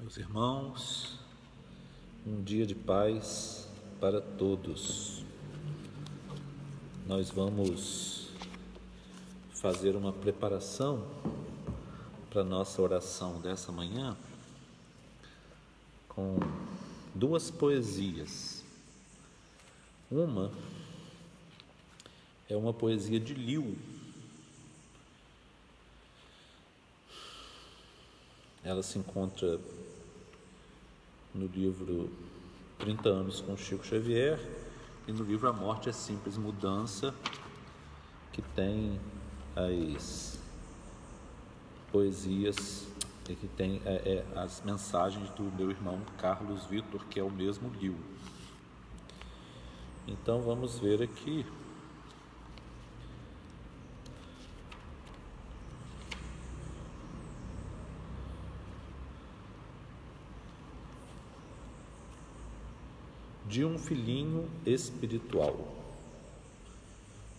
Meus irmãos, um dia de paz para todos. Nós vamos fazer uma preparação para a nossa oração dessa manhã com duas poesias. Uma é uma poesia de Liu. Ela se encontra no livro 30 anos com Chico Xavier e no livro A Morte é Simples Mudança, que tem as poesias e que tem as mensagens do meu irmão Carlos Vitor, que é o mesmo Liu. Então vamos ver aqui. De um filhinho espiritual.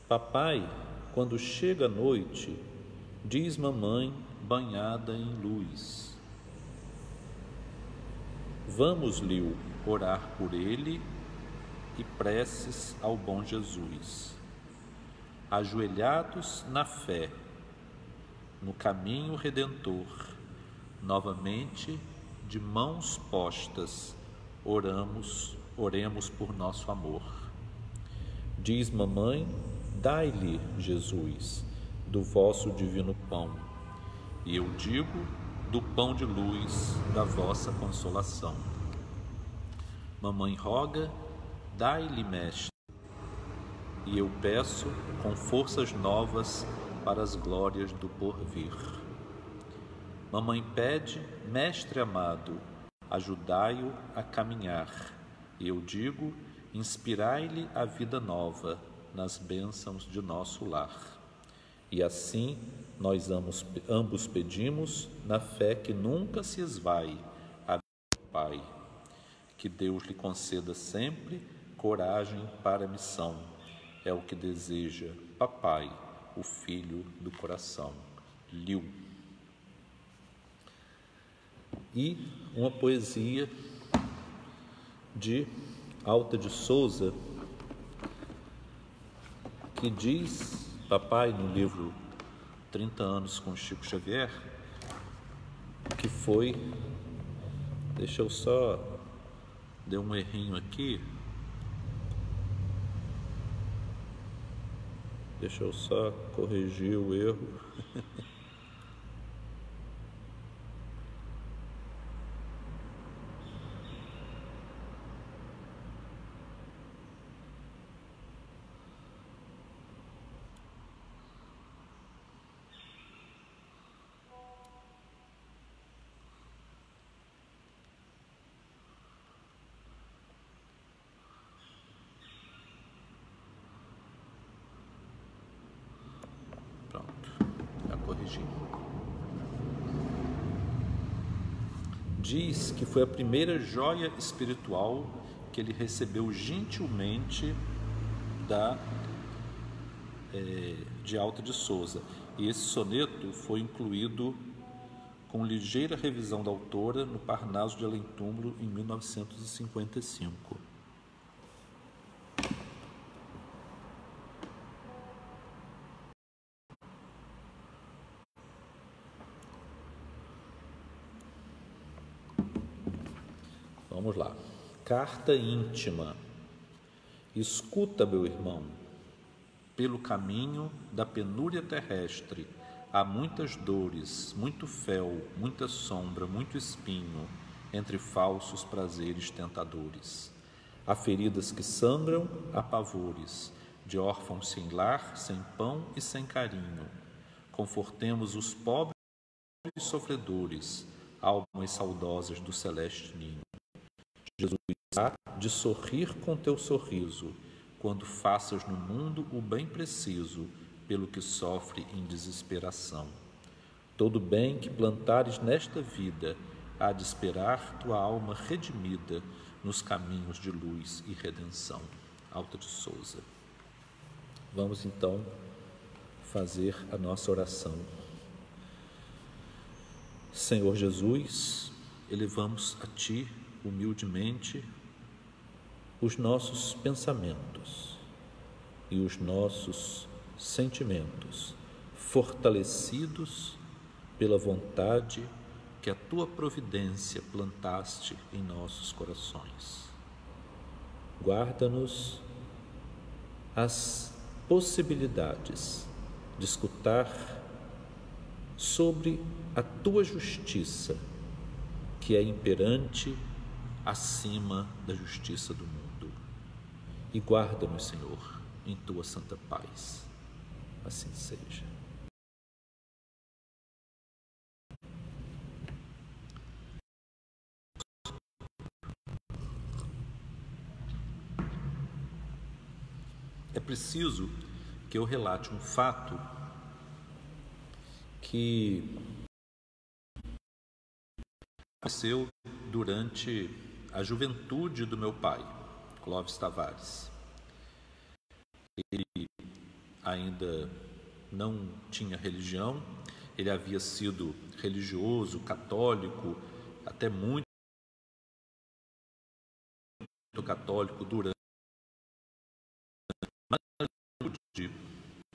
Papai, quando chega a noite, diz mamãe banhada em luz: vamos, Liu, orar por ele e preces ao bom Jesus. Ajoelhados na fé, no caminho redentor, novamente de mãos postas, oremos por nosso amor. Diz mamãe, dai-lhe, Jesus, do vosso divino pão, e eu digo, do pão de luz da vossa consolação. Mamãe roga, dai-lhe, mestre, e eu peço com forças novas para as glórias do porvir. Mamãe pede, mestre amado, ajudai-o a caminhar, e eu digo, inspirai-lhe a vida nova nas bênçãos de nosso lar. E assim nós ambos pedimos, na fé que nunca se esvai, a Pai, que Deus lhe conceda sempre coragem para a missão. É o que deseja Papai, o Filho do coração. Liu. E uma poesia de Alta de Souza, que diz, papai, no livro 30 anos com Chico Xavier, que foi, deixa eu só, deu um errinho aqui, deixa eu só corrigir o erro. Diz que foi a primeira joia espiritual que ele recebeu gentilmente de Alta de Souza. E esse soneto foi incluído com ligeira revisão da autora no Parnaso de Além-Túmulo em 1955. Vamos lá. Carta íntima. Escuta, meu irmão, pelo caminho da penúria terrestre há muitas dores, muito fel, muita sombra, muito espinho, entre falsos prazeres tentadores. Há feridas que sangram, há pavores, de órfãos sem lar, sem pão e sem carinho. Confortemos os pobres e sofredores, almas saudosas do celeste ninho. Jesus há de sorrir com teu sorriso, quando faças no mundo o bem preciso, pelo que sofre em desesperação. Todo bem que plantares nesta vida, há de esperar tua alma redimida nos caminhos de luz e redenção. Alta de Souza. Vamos então fazer a nossa oração. Senhor Jesus, elevamos a Ti, humildemente, os nossos pensamentos e os nossos sentimentos, fortalecidos pela vontade que a Tua providência plantaste em nossos corações. Guarda-nos as possibilidades de escutar sobre a Tua justiça, que é imperante acima da justiça do mundo. E guarda-nos, Senhor, em Tua santa paz. Assim seja. É preciso que eu relate um fato que aconteceu durante a juventude do meu pai, Clóvis Tavares. Ele ainda não tinha religião, ele havia sido religioso, católico, até muito católico durante a juventude,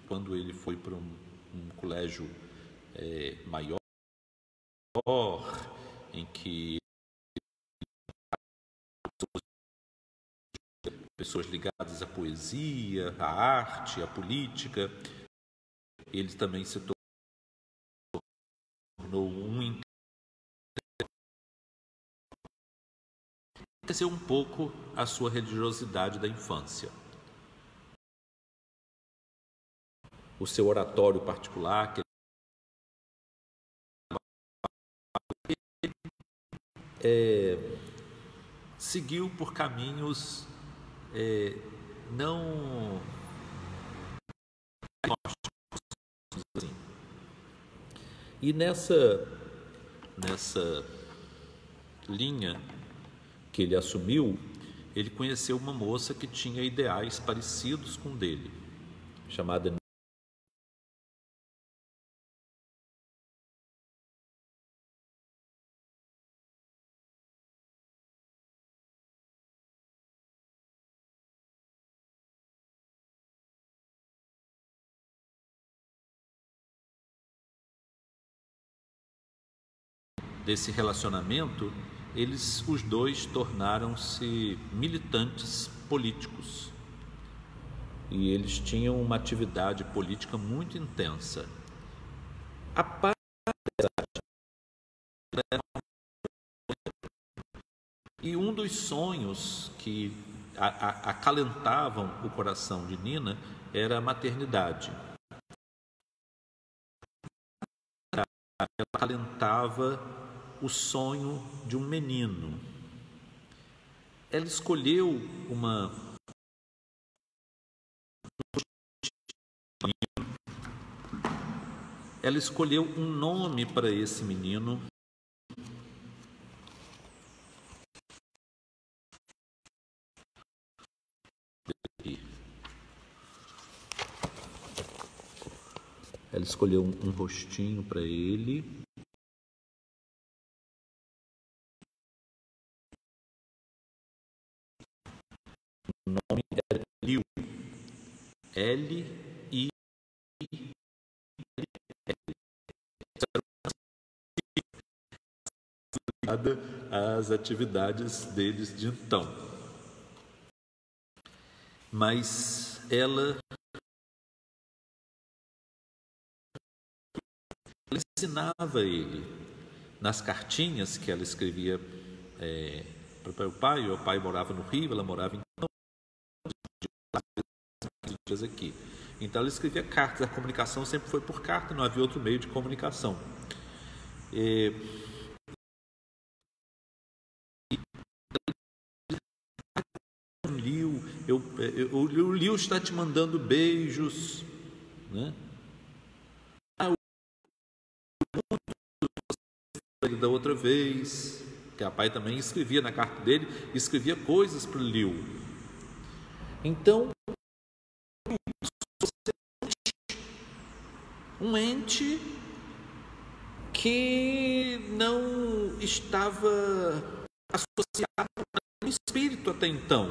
quando ele foi para um colégio maior, em que pessoas ligadas à poesia, à arte, à política. Ele também se tornou esqueceu um pouco a sua religiosidade da infância. O seu oratório particular, que seguiu por caminhos não assim. E nessa linha que ele assumiu, ele conheceu uma moça que tinha ideais parecidos com o dele, chamada desse relacionamento. Os dois tornaram-se militantes políticos e eles tinham uma atividade política muito intensa. A parte e um dos sonhos que acalentavam o coração de Nina era a maternidade. Ela acalentava o sonho de um menino. Ela escolheu um nome para esse menino. Ela escolheu um rostinho para ele. O nome era Liu. L-I-L. As atividades deles de então. Mas ela ensinava ele nas cartinhas que ela escrevia para o pai. O pai morava no Rio, ela morava em dias aqui. Então ela escrevia cartas. A comunicação sempre foi por carta, não havia outro meio de comunicação. O Liu está te mandando beijos, né? Da outra vez, que a pai também escrevia na carta dele, escrevia coisas para o Liu. Então, um ente que não estava associado ao espírito até então,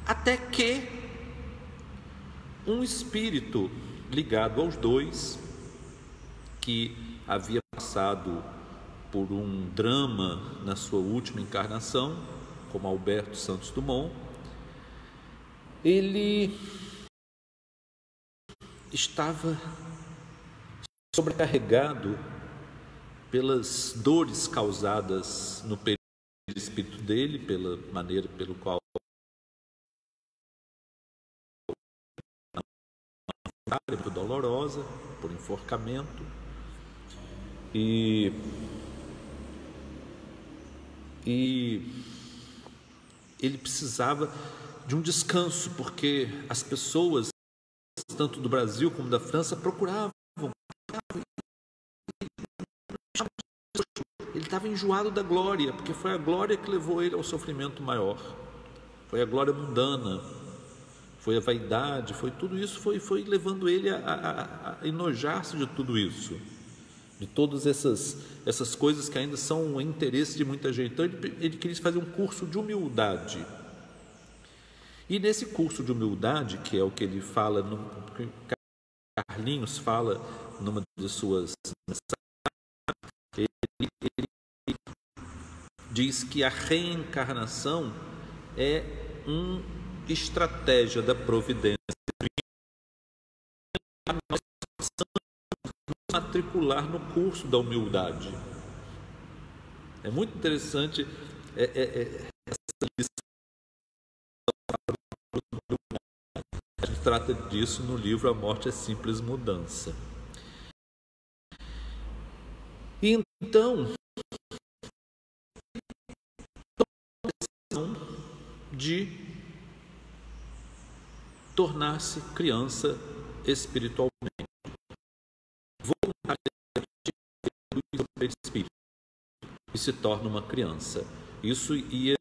até que um espírito ligado aos dois, que havia passado por um drama na sua última encarnação, como Alberto Santos Dumont, ele estava sobrecarregado pelas dores causadas no perispírito dele, pela maneira pelo qual muito dolorosa, por enforcamento, e ele precisava de um descanso, porque as pessoas, tanto do Brasil como da França, procuravam. Ele estava enjoado da glória, porque foi a glória que levou ele ao sofrimento maior. Foi a glória mundana, foi a vaidade, foi tudo isso, foi levando ele a enojar-se de tudo isso, de todas essas coisas que ainda são o interesse de muita gente. Então ele queria fazer um curso de humildade. E nesse curso de humildade, que é o que ele fala, que Carlinhos fala numa de suas mensagens, ele diz que a reencarnação é uma estratégia da providência para nós nos matricular no curso da humildade. É muito interessante essa lição. A gente trata disso no livro A Morte é Simples Mudança. E então, a decisão de tornar-se criança espiritualmente, voluntário do espírito, e se torna uma criança. Isso ia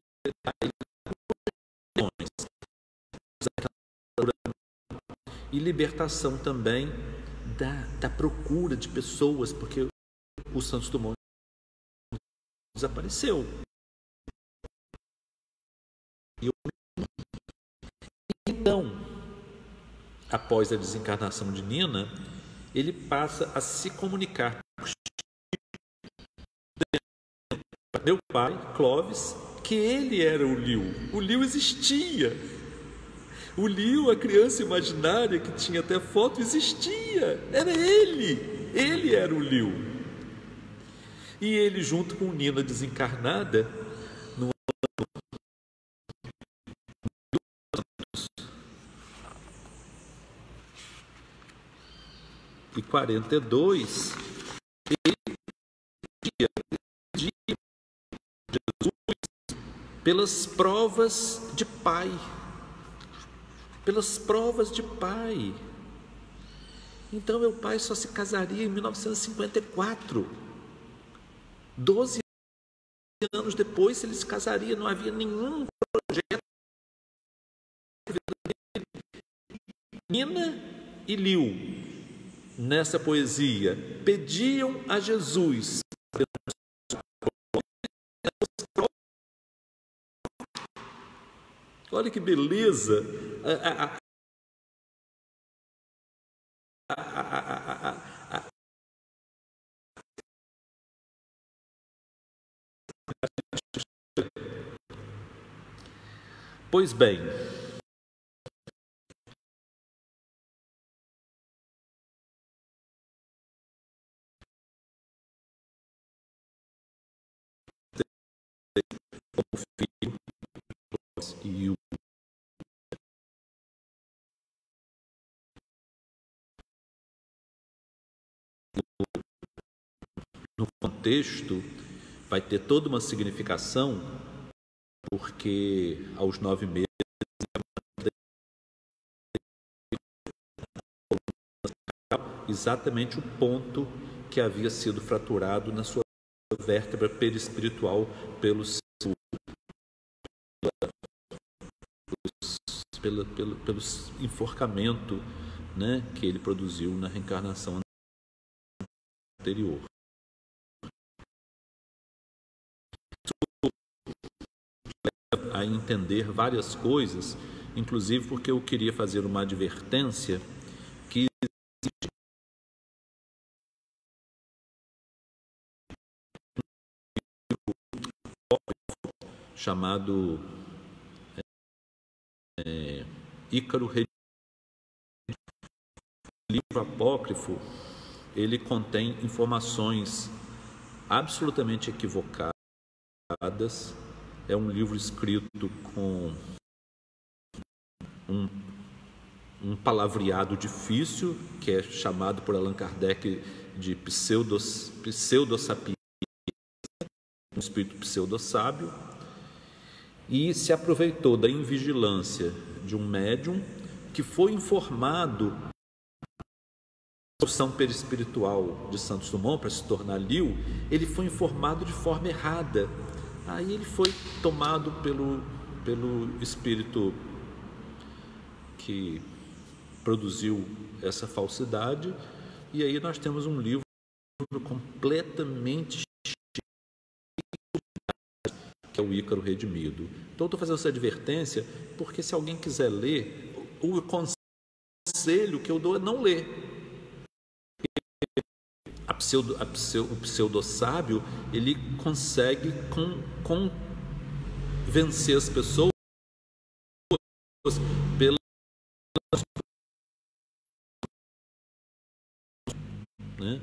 e libertação também da procura de pessoas, porque o Santos Dumont desapareceu. Então, após a desencarnação de Nina, ele passa a se comunicar com meu pai, Clóvis, que ele era o Liu. O Liu existia. O Liu, a criança imaginária que tinha até foto, existia. Era ele. Ele era o Liu. E ele, junto com Nina desencarnada, no ano 42, ele pedia Jesus pelas provas de pai. Pelas provas de pai. Então meu pai só se casaria em 1954. 12 anos depois ele se casaria, não havia nenhum projeto. Nina e Liu, nessa poesia, pediam a Jesus. Olha que beleza! Pois bem, como filho e o no contexto vai ter toda uma significação, porque aos 9 meses exatamente o ponto que havia sido fraturado na sua vértebra perispiritual pelo enforcamento, né, que ele produziu na reencarnação anterior. a entender várias coisas, inclusive porque eu queria fazer uma advertência que existe chamado Ícaro Redimido. O livro apócrifo, ele contém informações absolutamente equivocadas. É um livro escrito com um palavreado difícil, que é chamado por Allan Kardec de pseudo-sapiência, um espírito pseudo-sábio, e se aproveitou da invigilância de um médium que foi informado da evolução perispiritual de Santos Dumont para se tornar Liu. Ele foi informado de forma errada. Aí ele foi tomado pelo espírito que produziu essa falsidade, e aí nós temos um livro completamente que é o Ícaro Redimido. Então eu estou fazendo essa advertência porque, se alguém quiser ler, o conselho que eu dou é não ler. O pseudo-sábio, ele consegue convencer as pessoas pela, né?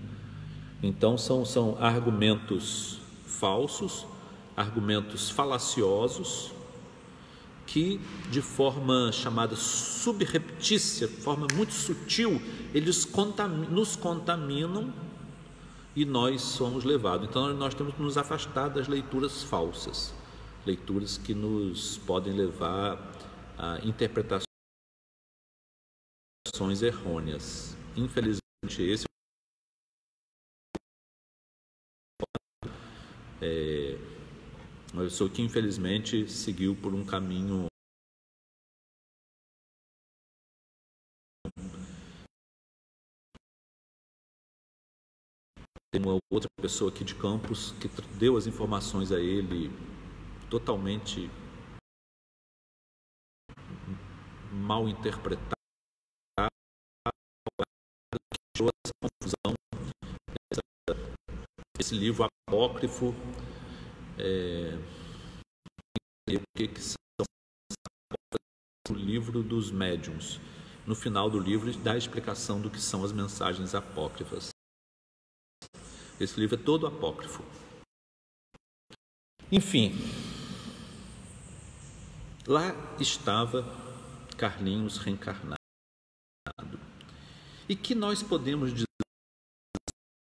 Então são argumentos falsos, argumentos falaciosos, que de forma chamada subreptícia, forma muito sutil, eles nos contaminam e nós somos levados. Então nós temos que nos afastar das leituras falsas, leituras que nos podem levar a interpretações errôneas. Infelizmente, esse é uma pessoa que infelizmente seguiu por um caminho tem uma outra pessoa aqui de Campos que deu as informações a ele totalmente mal interpretadas, que gerou essa confusão. Esse livro apócrifo, que são o livro dos médiuns. No final do livro dá a explicação do que são as mensagens apócrifas. Esse livro é todo apócrifo. Enfim, lá estava Carlinhos reencarnado. E que nós podemos dizer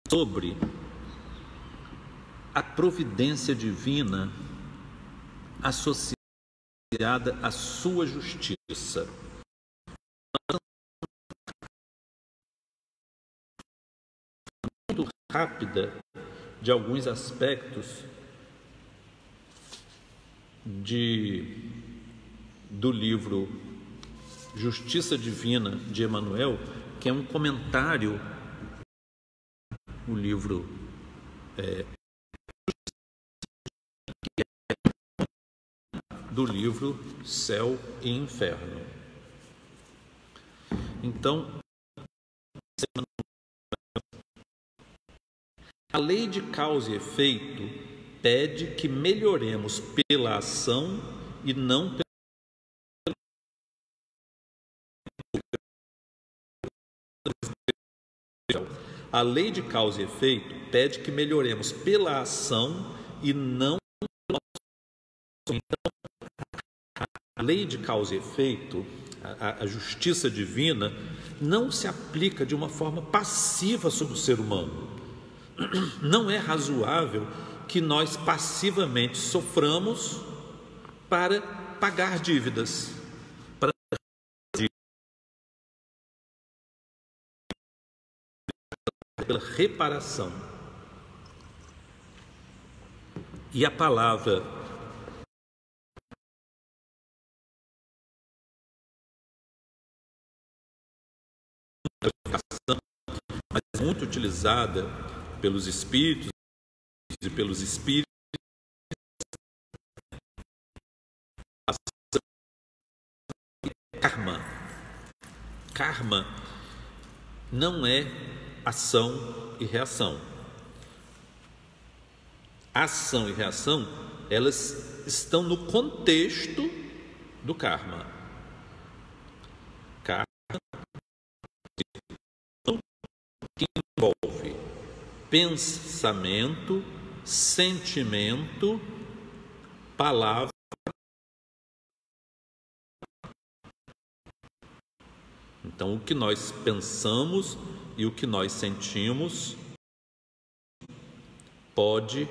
sobre a providência divina associada à sua justiça? Muito rápida de alguns aspectos do livro Justiça Divina de Emmanuel, que é um comentário, o livro do livro Céu e Inferno. Então, a lei de causa e efeito pede que melhoremos pela ação e não pela... A lei de causa e efeito pede que melhoremos pela ação e não pela... Então, a lei de causa e efeito, a justiça divina, não se aplica de uma forma passiva sobre o ser humano. Não é razoável que nós passivamente soframos para pagar dívidas, pela reparação. E a palavra mas muito utilizada pelos espíritos e pelos espíritos karma. Karma não é ação e reação. Ação e reação, elas estão no contexto do karma. Karma que envolve pensamento, sentimento, palavra. Então, o que nós pensamos e o que nós sentimos pode.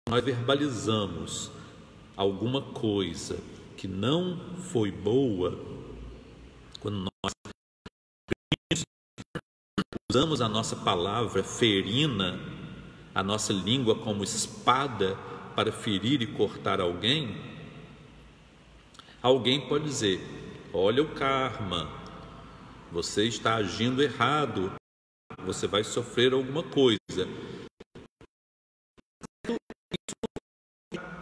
Nós verbalizamos alguma coisa que não foi boa, quando nós usamos a nossa palavra ferina, a nossa língua como espada para ferir e cortar alguém, alguém pode dizer: olha o karma, você está agindo errado, você vai sofrer alguma coisa.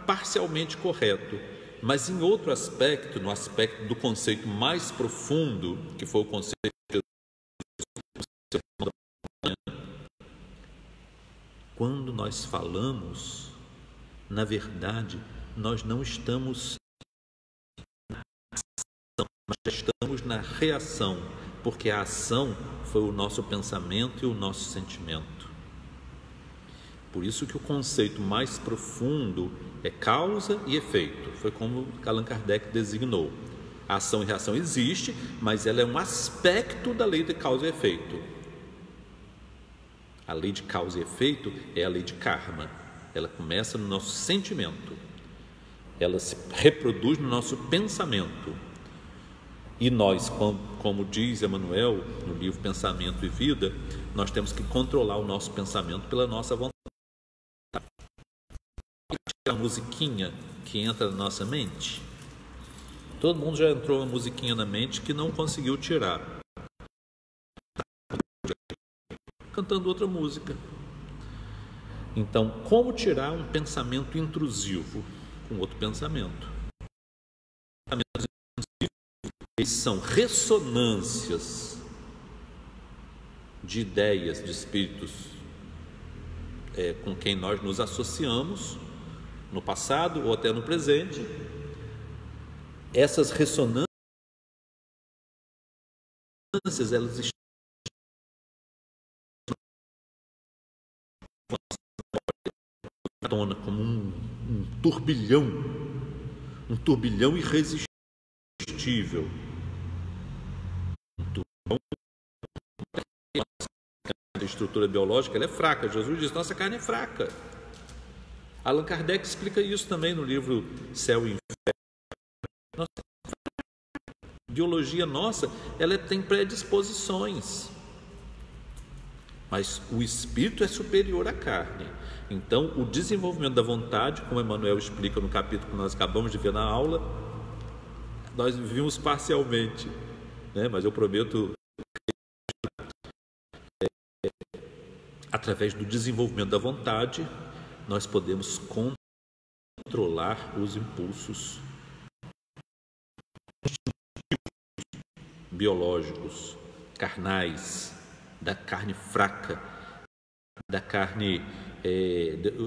Parcialmente correto, mas em outro aspecto, no aspecto do conceito mais profundo, que foi o conceito de quando nós falamos, na verdade, nós não estamos na ação, nós estamos na reação, porque a ação foi o nosso pensamento e o nosso sentimento. Por isso que o conceito mais profundo é causa e efeito. Foi como Allan Kardec designou. A ação e reação existe, mas ela é um aspecto da lei de causa e efeito. A lei de causa e efeito é a lei de karma. Ela começa no nosso sentimento. Ela se reproduz no nosso pensamento. E nós, como diz Emmanuel no livro Pensamento e Vida, nós temos que controlar o nosso pensamento pela nossa vontade. A musiquinha que entra na nossa mente, todo mundo já entrou uma musiquinha na mente que não conseguiu tirar, cantando outra música. Então, como tirar um pensamento intrusivo com outro pensamento? Pensamentos intrusivos, eles são ressonâncias de ideias, de espíritos com quem nós nos associamos no passado ou até no presente. Essas ressonâncias, elas estão à tona como um turbilhão irresistível. A estrutura biológica ela é fraca. Jesus diz: nossa carne é fraca. Allan Kardec explica isso também no livro Céu e Inferno. Nossa biologia nossa, ela tem predisposições, mas o espírito é superior à carne. Então, o desenvolvimento da vontade, como Emmanuel explica no capítulo que nós acabamos de ver na aula, nós vimos parcialmente, né? Mas eu prometo, através do desenvolvimento da vontade, nós podemos controlar os impulsos biológicos, carnais, da carne fraca, da carne,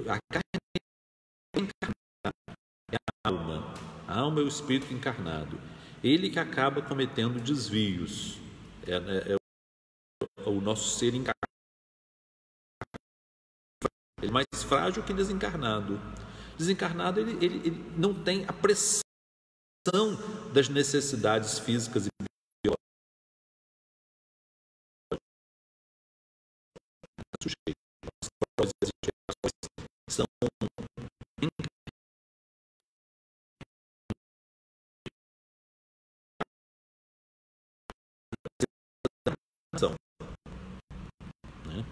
a carne encarnada é a alma é o espírito encarnado, ele que acaba cometendo desvios, é o nosso ser encarnado, ele é mais frágil que desencarnado. Desencarnado, ele não tem a pressão das necessidades físicas e biológicas. São né?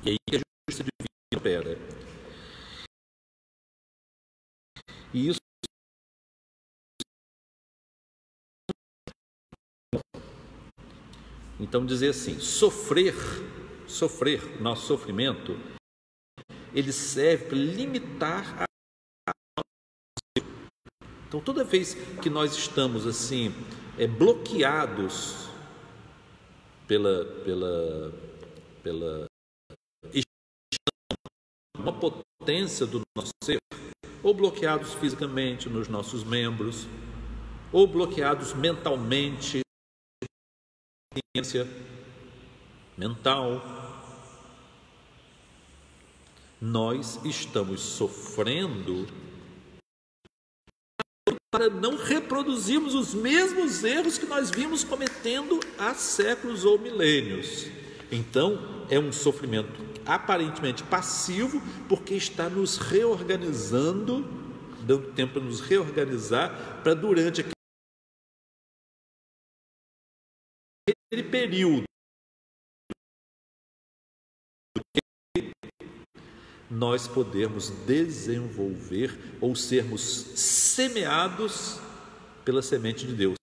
E aí que a justiça divina opera. E isso Então dizer assim, sofrer, nosso sofrimento, ele serve para limitar a... Então toda vez que nós estamos assim, bloqueados pela uma potência do nosso ser, ou bloqueados fisicamente nos nossos membros, ou bloqueados mentalmente, ciência mental, nós estamos sofrendo para não reproduzirmos os mesmos erros que nós vimos cometendo há séculos ou milênios. Então, é um sofrimento aparentemente passivo, porque está nos reorganizando, dando tempo para nos reorganizar, para durante aquele período nós podermos desenvolver ou sermos semeados pela semente de Deus.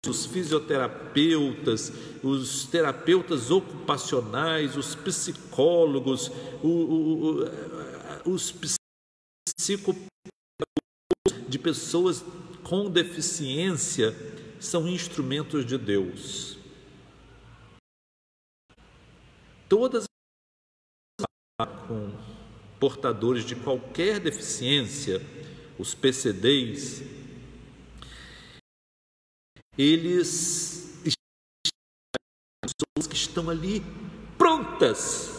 Os fisioterapeutas, os terapeutas ocupacionais, os psicólogos, os psicopedagogos de pessoas com deficiência são instrumentos de Deus. Todas com portadores de qualquer deficiência, os PCDs, eles pessoas que estão ali prontas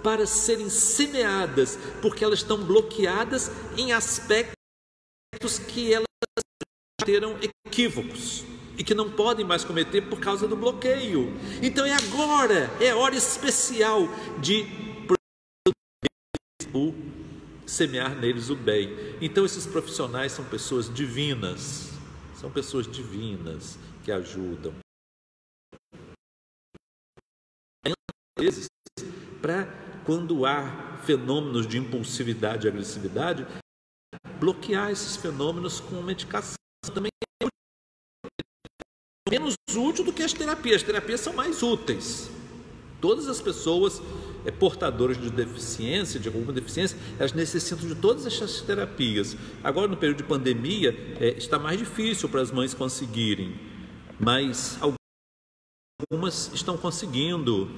para serem semeadas, porque elas estão bloqueadas em aspectos que elas terão equívocos e que não podem mais cometer por causa do bloqueio. Então é agora, é hora especial de semear neles o bem. Então esses profissionais são pessoas divinas, que ajudam. Às vezes, para quando há fenômenos de impulsividade e agressividade, bloquear esses fenômenos com medicação também é menos útil do que as terapias. As terapias são mais úteis. Todas as pessoas portadoras de deficiência, de alguma deficiência, elas necessitam de todas essas terapias. Agora, no período de pandemia, está mais difícil para as mães conseguirem, mas algumas estão conseguindo.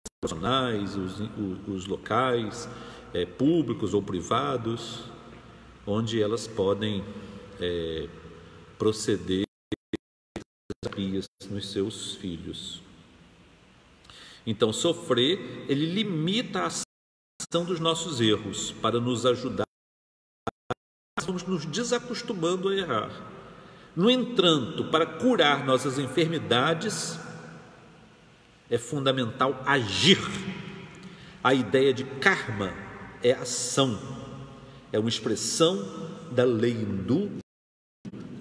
Os profissionais, os locais públicos ou privados, onde elas podem proceder terapias nos seus filhos. Então, sofrer, ele limita a ação dos nossos erros para nos ajudar. Vamos nos desacostumando a errar. No entanto, para curar nossas enfermidades, é fundamental agir. A ideia de karma é ação, é uma expressão da lei hindu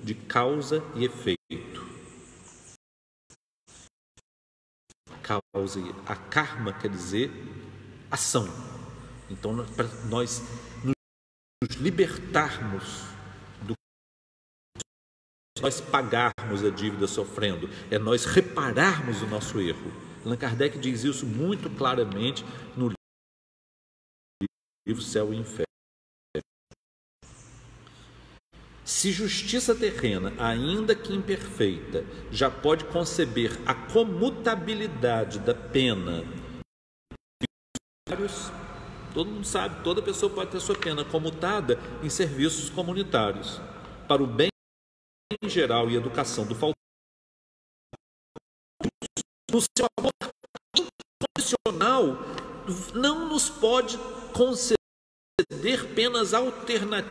de causa e efeito. A karma quer dizer ação. Então, para nós nos libertarmos nós pagarmos a dívida sofrendo, é nós repararmos o nosso erro. Allan Kardec diz isso muito claramente no livro Céu e Inferno. Se justiça terrena, ainda que imperfeita, já pode conceber a comutabilidade da pena, todo mundo sabe, toda pessoa pode ter sua pena comutada em serviços comunitários, para o bem em geral e educação do faltante, no seu amor incondicional, não nos pode conceder penas alternativas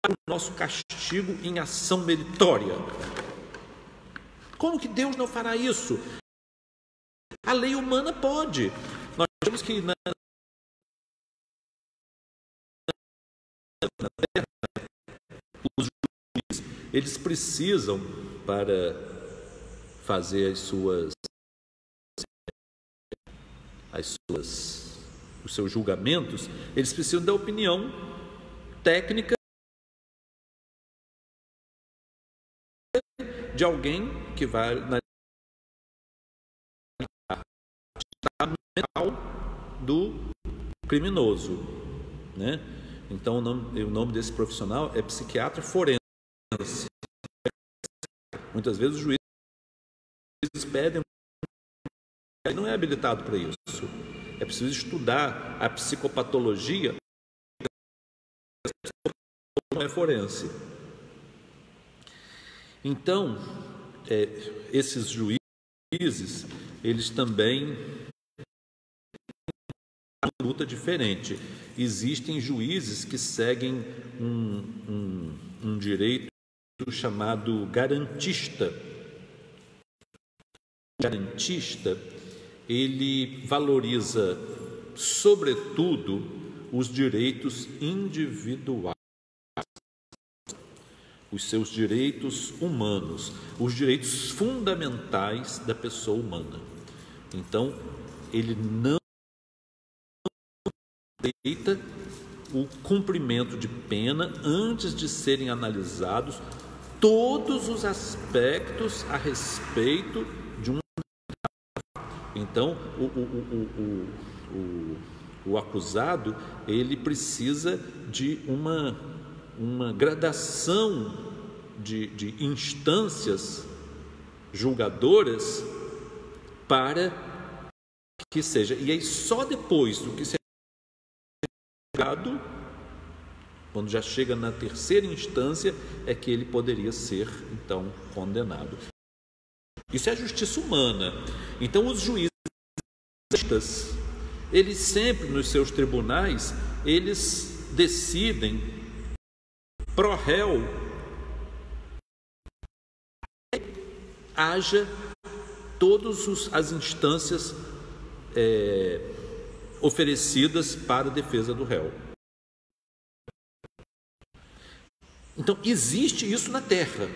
para o nosso castigo em ação meritória. Como que Deus não fará isso? A lei humana pode. Nós temos que na terra, os juízes, eles precisam, para fazer os seus julgamentos, eles precisam da opinião técnica de alguém que vai analisar o mental do criminoso, né? Então, o nome desse profissional é psiquiatra forense. Muitas vezes os juízes pedem, ele não é habilitado para isso. É preciso estudar a psicopatologia, não é forense. Então, esses juízes, eles também têm uma luta diferente. Existem juízes que seguem um direito chamado garantista. O garantista, ele valoriza, sobretudo, os direitos individuais, os seus direitos humanos, os direitos fundamentais da pessoa humana. Então, ele não aceita o cumprimento de pena antes de serem analisados todos os aspectos a respeito de um. Então, o acusado, ele precisa de uma gradação de instâncias julgadoras para que seja. E aí, só depois do que se é julgado, quando já chega na terceira instância, é que ele poderia ser, então, condenado. Isso é a justiça humana. Então, os juízes, eles sempre, nos seus tribunais, eles decidem pro réu, haja todas as instâncias oferecidas para a defesa do réu. Então, existe isso na terra.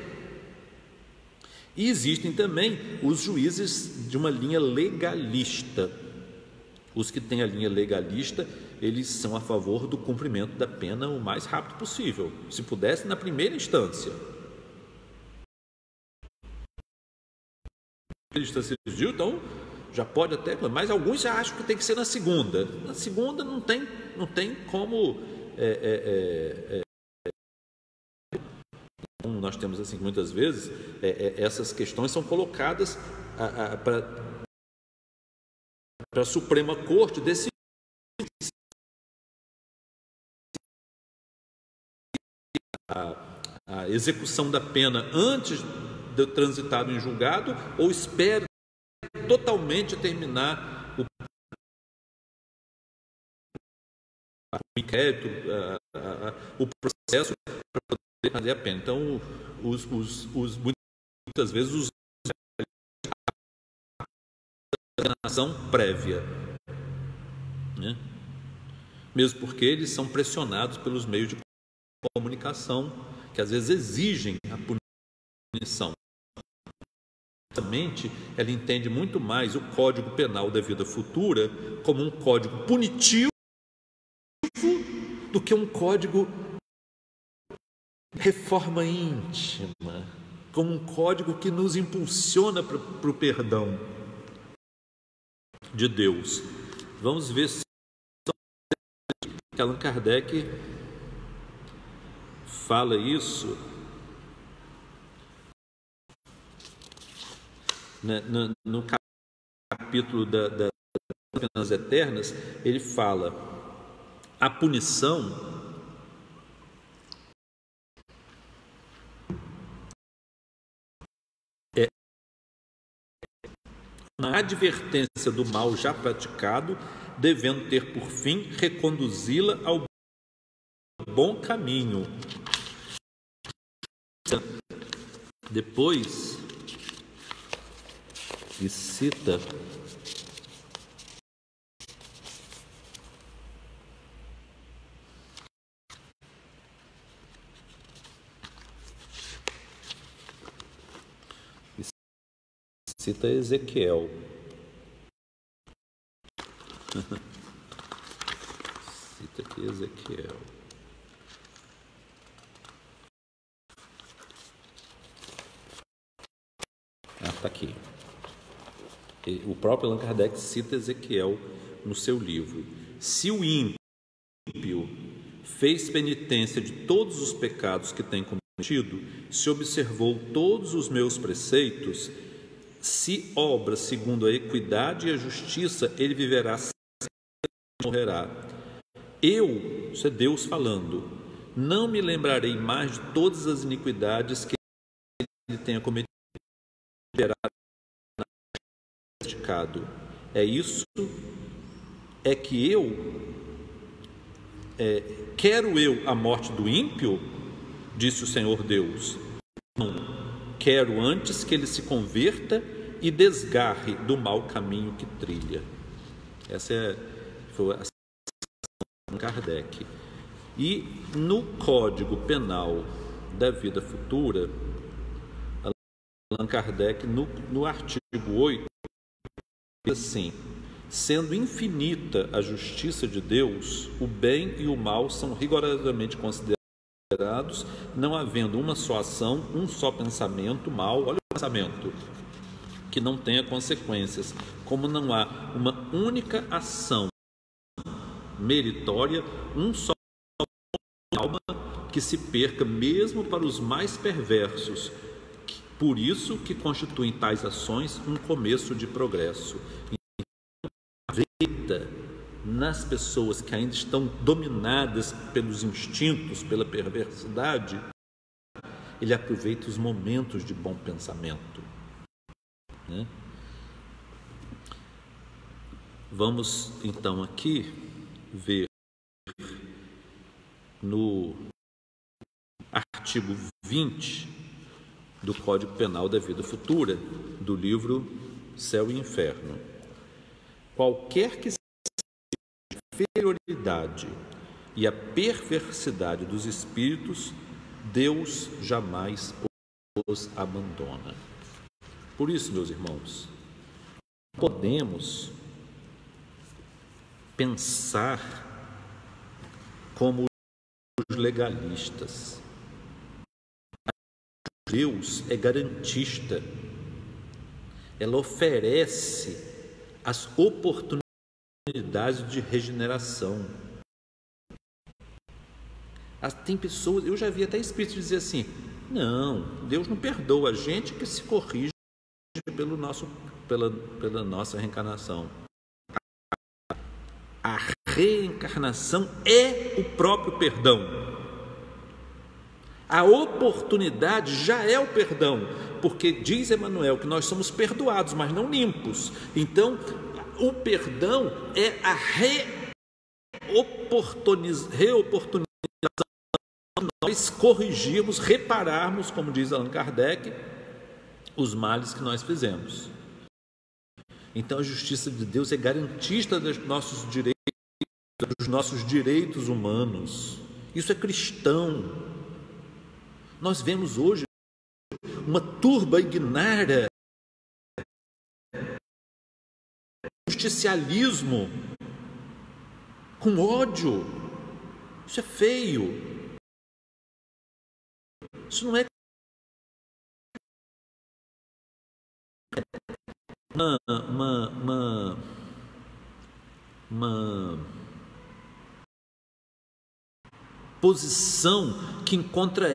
E existem também os juízes de uma linha legalista. Os que têm a linha legalista, eles são a favor do cumprimento da pena o mais rápido possível, se pudesse na primeira instância. Então, já pode até, mas alguns já acham que tem que ser na segunda. Na segunda não tem como. Nós temos assim, muitas vezes, essas questões são colocadas para a Suprema Corte decidir a execução da pena antes de transitado em julgado, ou espera totalmente terminar o inquérito, o processo para poder fazer a pena. Então, muitas vezes a condenação prévia, né? Mesmo porque eles são pressionados pelos meios de comunicação, que às vezes exigem a punição. Ela entende muito mais o Código Penal da vida futura como um código punitivo do que um código reforma íntima, como um código que nos impulsiona para o perdão de Deus. Vamos ver se Allan Kardec fala isso no capítulo das penas eternas. Ele fala: a punição é uma advertência do mal já praticado, devendo ter por fim reconduzi-la ao bom caminho. Depois, e cita Ezequiel. Cita aqui Ezequiel. está aqui. O próprio Allan Kardec cita Ezequiel no seu livro. Se o ímpio fez penitência de todos os pecados que tem cometido, se observou todos os meus preceitos, se obra segundo a equidade e a justiça, ele viverá sem morrerá. Eu, isso é Deus falando, não me lembrarei mais de todas as iniquidades que ele tenha cometido. É isso, é que quero eu a morte do ímpio, disse o Senhor Deus. Não, quero antes que ele se converta e desgarre do mau caminho que trilha. Essa foi a citação de Kardec. E no Código Penal da Vida Futura, Allan Kardec, no artigo 8, diz assim: sendo infinita a justiça de Deus, o bem e o mal são rigorosamente considerados, não havendo uma só ação, um só pensamento mal, olha o pensamento, que não tenha consequências, como não há uma única ação meritória, um só alma que se perca mesmo para os mais perversos. Por isso que constituem tais ações um começo de progresso. Então, aproveita nas pessoas que ainda estão dominadas pelos instintos, pela perversidade, ele aproveita os momentos de bom pensamento, né? Vamos então aqui ver no artigo 20 do Código Penal da Vida Futura, do livro Céu e Inferno. Qualquer que seja a inferioridade e a perversidade dos espíritos, Deus jamais os abandona. Por isso, meus irmãos, podemos pensar como os legalistas. Deus é garantista, ela oferece as oportunidades de regeneração. Tem pessoas, eu já vi até espíritos dizer assim: não, Deus não perdoa a gente, que se corrige pela nossa reencarnação. A reencarnação é o próprio perdão. A oportunidade já é o perdão, porque diz Emmanuel que nós somos perdoados, mas não limpos. Então, o perdão é a reoportunização, nós corrigirmos, repararmos, como diz Allan Kardec, os males que nós fizemos. Então, a justiça de Deus é garantista dos nossos direitos humanos. Isso é cristão. Nós vemos hoje uma turba ignara, justicialismo, com ódio. Isso é feio. Isso não é uma posição que encontra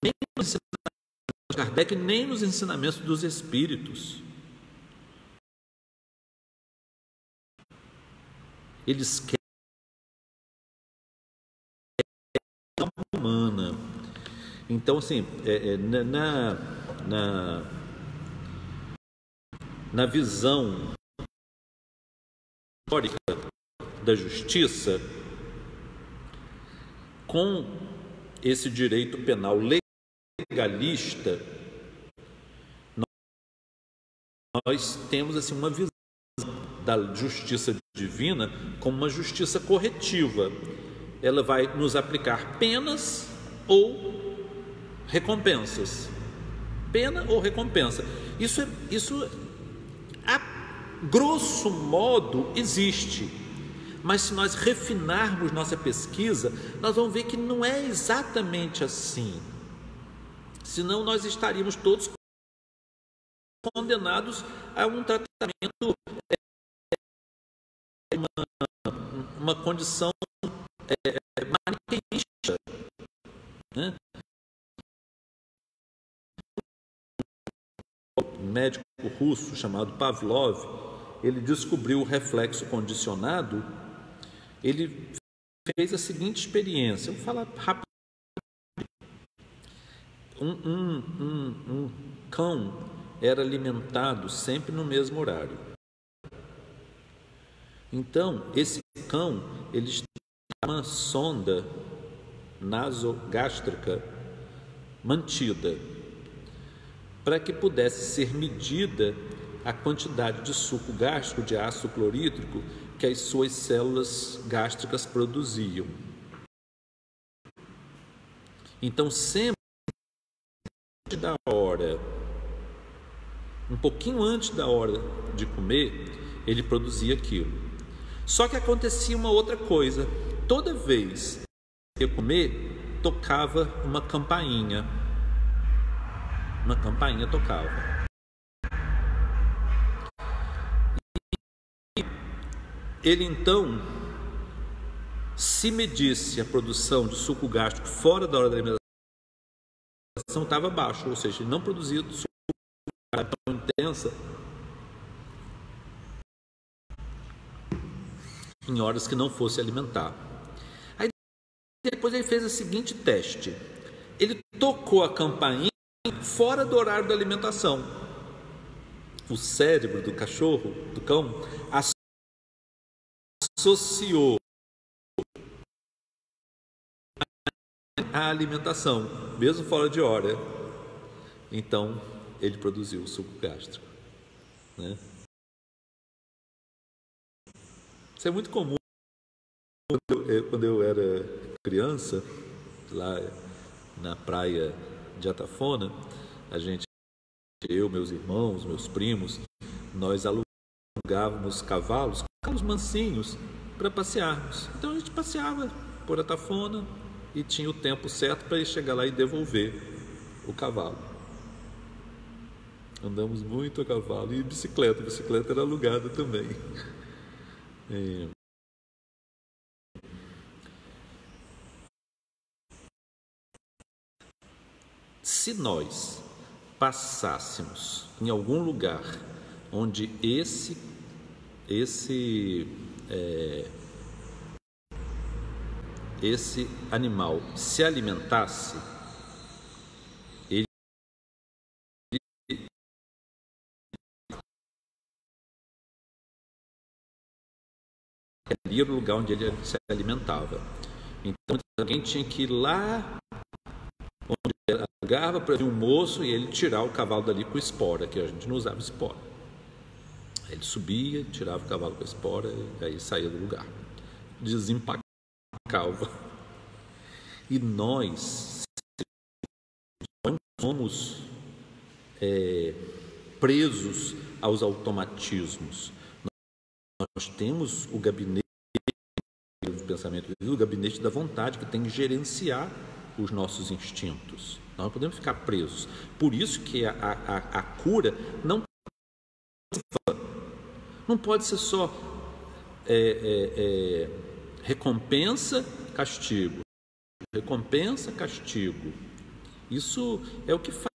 nem nos ensinamentos de Kardec, nem nos ensinamentos dos espíritos. Eles querem a alma humana. Então, assim, na visão histórica da justiça, com esse direito penal legalista, nós temos assim uma visão da justiça divina como uma justiça corretiva. Ela vai nos aplicar penas ou recompensas. Pena ou recompensa. Isso a grosso modo existe. Mas se nós refinarmos nossa pesquisa, nós vamos ver que não é exatamente assim. senão nós estaríamos todos condenados a um tratamento, uma condição maniqueísta, né? Um médico russo chamado Pavlov, ele descobriu o reflexo condicionado. Ele fez a seguinte experiência, eu vou falar rápido. Um cão era alimentado sempre no mesmo horário. Então, esse cão, ele tinha uma sonda nasogástrica mantida, para que pudesse ser medida a quantidade de suco gástrico, de ácido clorídrico, que as suas células gástricas produziam. Então, sempre da hora, um pouquinho antes da hora de comer, ele produzia aquilo. Só que acontecia uma outra coisa: toda vez que ia comer, tocava uma campainha. Uma campainha tocava. E ele então, se medisse a produção de suco gástrico fora da hora da alimentação, estava baixo, ou seja, ele não produzia suco tão intensa em horas que não fosse alimentar. Aí depois ele fez o seguinte teste: ele tocou a campainha fora do horário da alimentação. O cérebro do cachorro, do cão, associou a alimentação, mesmo fora de hora. Então, ele produziu o suco gástrico, né? Isso é muito comum. Quando eu era criança, lá na praia de Atafona, eu, meus irmãos, meus primos, nós alugávamos cavalos mansinhos para passearmos. Então a gente passeava por Atafona e tinha o tempo certo para ir chegar lá e devolver o cavalo. Andamos muito a cavalo e bicicleta. A bicicleta era alugada também. Se nós passássemos em algum lugar onde esse animal se alimentasse, ele era o lugar onde ele se alimentava. Então alguém tinha que ir lá onde ele alugava para vir um moço e ele tirar o cavalo dali com espora, que a gente não usava espora. Ele subia, tirava o cavalo com a espora e aí saía do lugar, desempacava. E nós não somos presos aos automatismos. Nós temos o gabinete do pensamento, o gabinete da vontade, que tem que gerenciar os nossos instintos. Nós não podemos ficar presos. Por isso que a cura não pode ser só recompensa, castigo. Recompensa, castigo. Isso é o que faz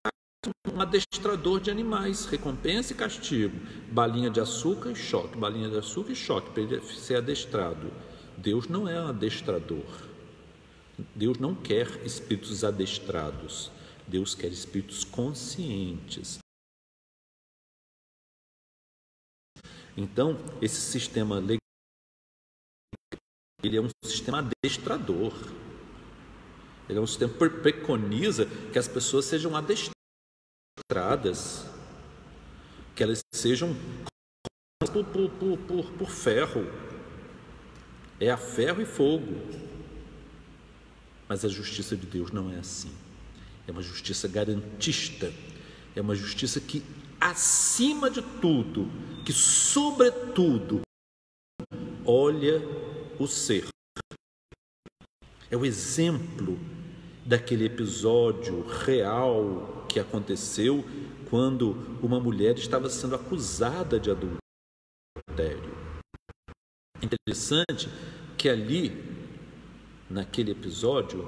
um adestrador de animais: recompensa e castigo, balinha de açúcar e choque, balinha de açúcar e choque, para ele ser adestrado. Deus não é um adestrador. Deus não quer espíritos adestrados. Deus quer espíritos conscientes. Então, esse sistema legal, ele é um sistema adestrador. Ele é um sistema que preconiza que as pessoas sejam adestradas, que elas sejam por ferro. É a ferro e fogo. Mas a justiça de Deus não é assim. É uma justiça garantista. É uma justiça que, acima de tudo, que sobretudo, olha o ser. É o exemplo daquele episódio real que aconteceu quando uma mulher estava sendo acusada de adultério. É interessante que ali, naquele episódio,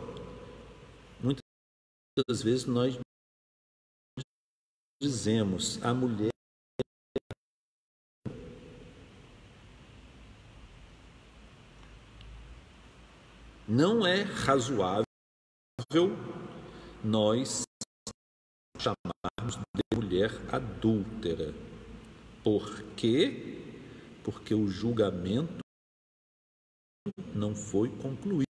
muitas vezes nós dizemos: a mulher não é razoável nós chamarmos de mulher adúltera. Por quê? Porque o julgamento não foi concluído.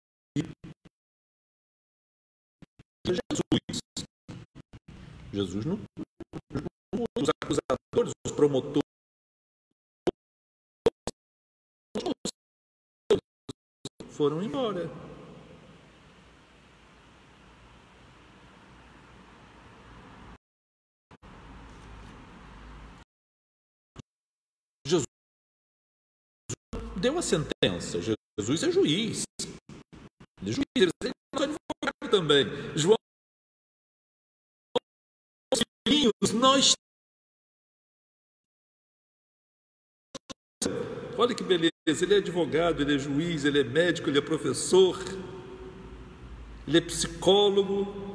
Jesus não, os acusadores, os promotores foram embora. Jesus deu a sentença. Jesus é juiz. Ele é juiz, ele é advogado também. João, nós. Olha que beleza, ele é advogado, ele é juiz, ele é médico, ele é professor, ele é psicólogo,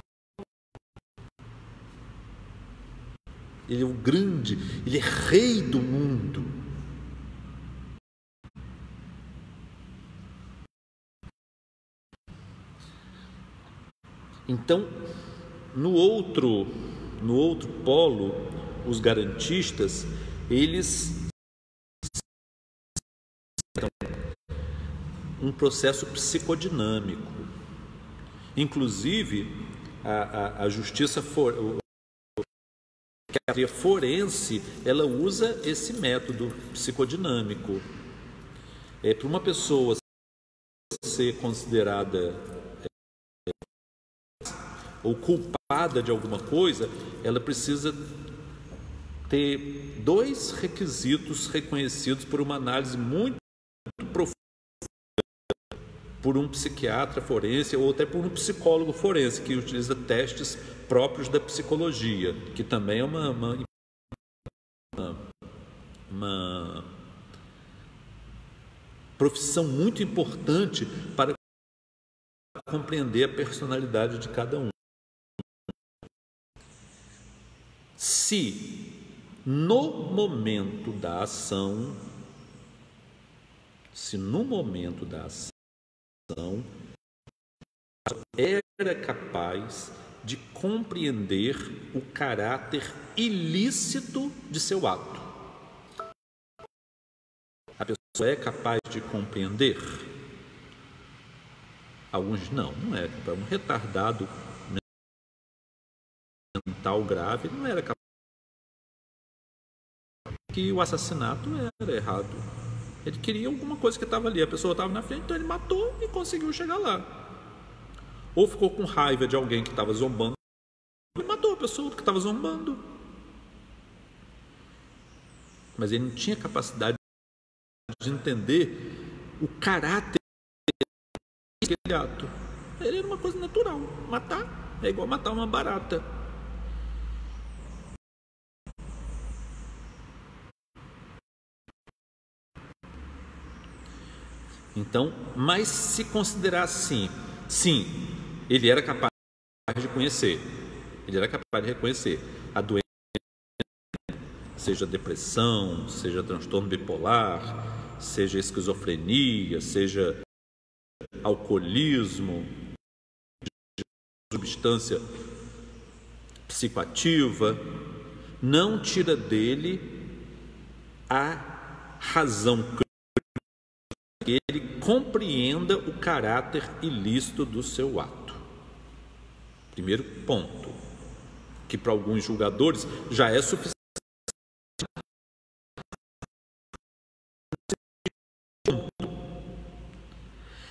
ele é o grande, ele é rei do mundo. Então, no outro polo, os garantistas, eles um processo psicodinâmico. Inclusive, a justiça forense, ela usa esse método psicodinâmico. Para uma pessoa ser considerada ou culpada de alguma coisa, ela precisa ter 2 requisitos reconhecidos por uma análise muito profunda, por um psiquiatra forense ou até por um psicólogo forense que utiliza testes próprios da psicologia, que também é uma profissão muito importante para compreender a personalidade de cada um. Se no momento da ação, era capaz de compreender o caráter ilícito de seu ato. A pessoa é capaz de compreender? Alguns não é. Para um retardado mental grave, ele não era capaz que o assassinato era errado. Ele queria alguma coisa que estava ali, a pessoa estava na frente, então ele matou e conseguiu chegar lá. Ou ficou com raiva de alguém que estava zombando e matou a pessoa que estava zombando. Mas ele não tinha capacidade de entender o caráter daquele ato. Ele era uma coisa natural. Matar é igual matar uma barata. Então, mas se considerar assim, sim, ele era capaz de conhecer, ele era capaz de reconhecer a doença, seja depressão, seja transtorno bipolar, seja esquizofrenia, seja alcoolismo, substância psicoativa, não tira dele a razão que ele compreenda o caráter ilícito do seu ato. Primeiro ponto, que para alguns julgadores já é suficiente.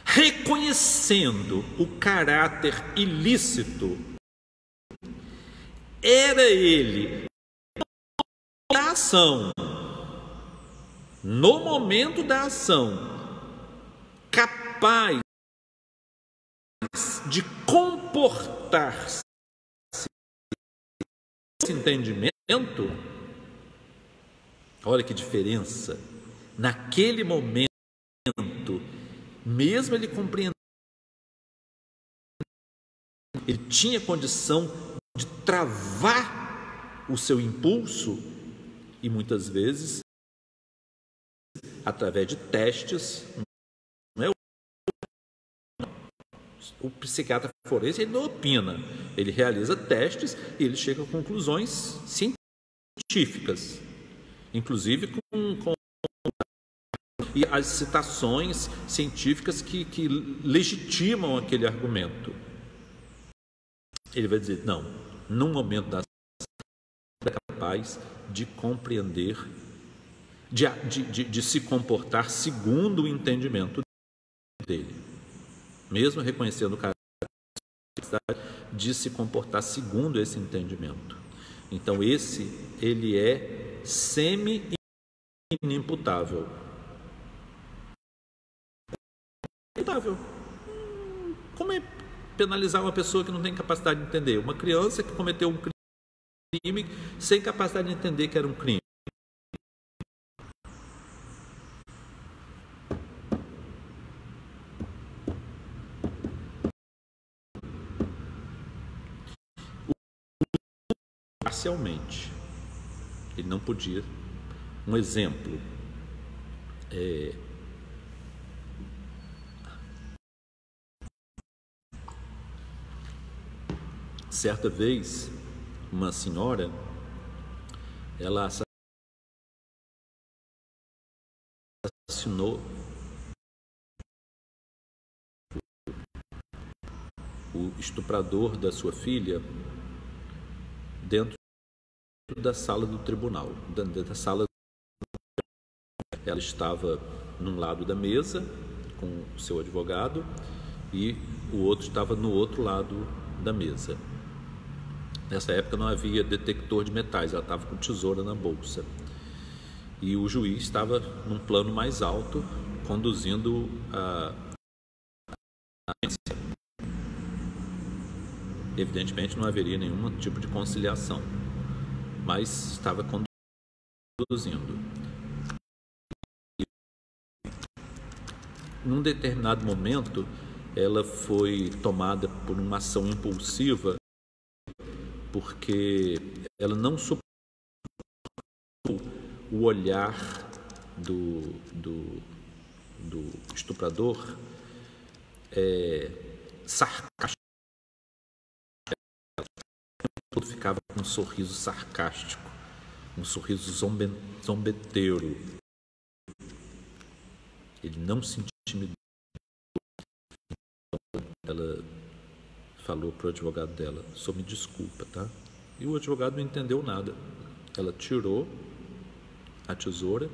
Reconhecendo o caráter ilícito, era ele na ação, no momento da ação, capaz de compor comportar-se esse entendimento, olha que diferença. Naquele momento, mesmo ele compreendendo, ele tinha condição de travar o seu impulso, e muitas vezes através de testes, não é? O psiquiatra forense, ele não opina, ele realiza testes e ele chega a conclusões científicas, inclusive com e as citações científicas que legitimam aquele argumento. Ele vai dizer, não, num momento da é capaz de compreender, de se comportar segundo o entendimento dele, mesmo reconhecendo o caráter de se comportar segundo esse entendimento. Então ele é semi-inimputável. Como é penalizar uma pessoa que não tem capacidade de entender? Uma criança que cometeu um crime sem capacidade de entender que era um crime. Parcialmente. Ele não podia. Um exemplo certa vez, uma senhora, ela assassinou o estuprador da sua filha dentro da sala do tribunal. Dentro da sala, ela estava num lado da mesa com o seu advogado e o outro estava no outro lado da mesa. Nessa época não havia detector de metais, ela estava com tesoura na bolsa. E o juiz estava num plano mais alto, conduzindo a audiência. Evidentemente não haveria nenhum tipo de conciliação, mas estava conduzindo. E, num determinado momento, ela foi tomada por uma ação impulsiva, porque ela não suportou o olhar do estuprador sarcástico. Todo ficava com um sorriso sarcástico, um sorriso zombeteiro. Ele não se intimidou. Ela falou para o advogado dela, só me desculpa, tá? E o advogado não entendeu nada. Ela tirou a tesoura,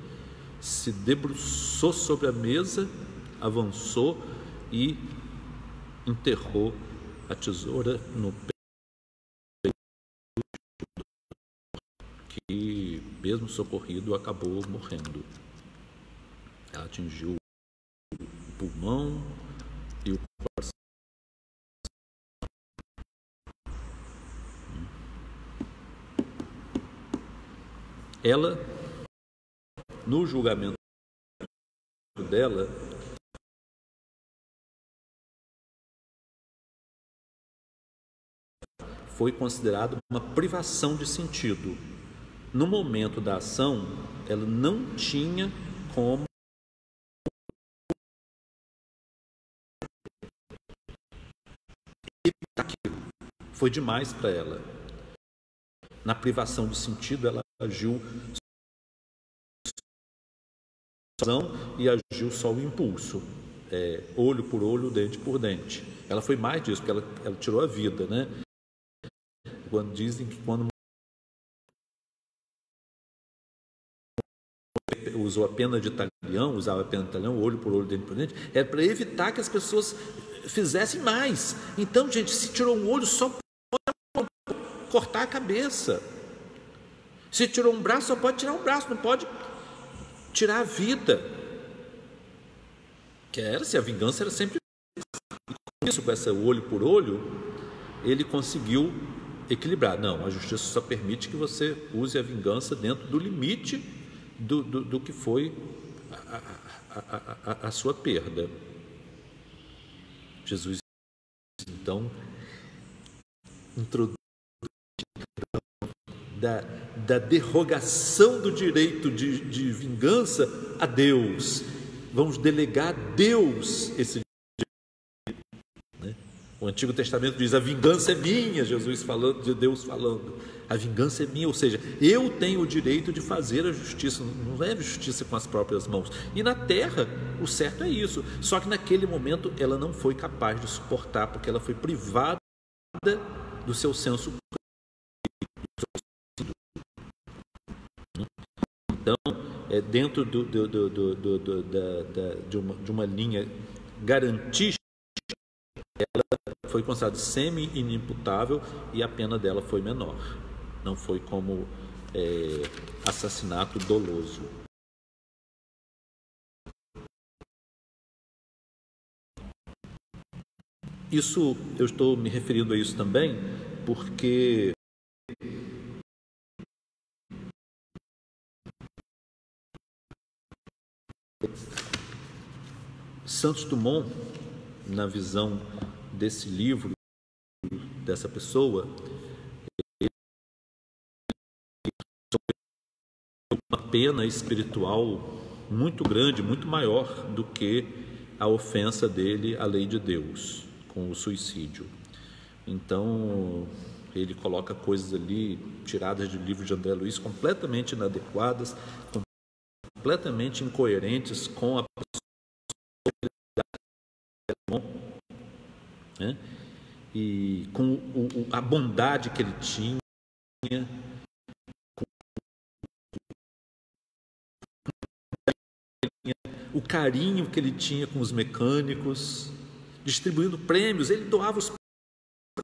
se debruçou sobre a mesa, avançou e enterrou a tesoura no peito, que, mesmo socorrido, acabou morrendo. Ela atingiu o pulmão e o coração. Ela, no julgamento dela, foi considerado uma privação de sentido. No momento da ação, ela não tinha como evitar aquilo. Foi demais para ela. Na privação de sentido, ela agiu e agiu só o impulso, olho por olho, dente por dente. Ela foi mais disso, porque ela tirou a vida, né? Quando dizem que quando usou a pena de talhão, usava a pena de talhão, olho por olho, dente por dente, é para evitar que as pessoas fizessem mais. Então, gente, se tirou um olho, só pode cortar a cabeça. Se tirou um braço, só pode tirar um braço, não pode tirar a vida. Que era, se a vingança era sempre isso, com essa olho por olho, ele conseguiu equilibrar. Não, a justiça só permite que você use a vingança dentro do limite do que foi a sua perda. Jesus, então, introduz da derrogação do direito de vingança a Deus. Vamos delegar a Deus esse direito, né? O Antigo Testamento diz: a vingança é minha, Jesus falando, de Deus falando, a vingança é minha, ou seja, eu tenho o direito de fazer a justiça, não leve justiça com as próprias mãos. E na terra, o certo é isso, só que naquele momento ela não foi capaz de suportar, porque ela foi privada do seu senso. Então, dentro de uma linha garantística, ela foi considerada semi-inimputável e a pena dela foi menor. Não foi como assassinato doloso. Isso, eu estou me referindo a isso também, porque Santos Dumont, na visão desse livro, dessa pessoa, uma pena espiritual muito grande, muito maior do que a ofensa dele à lei de Deus, com o suicídio. Então, ele coloca coisas ali, tiradas do livro de André Luiz, completamente inadequadas, completamente incoerentes com a né? E com a bondade que ele tinha, o carinho que ele tinha com os mecânicos, distribuindo prêmios. Ele doava os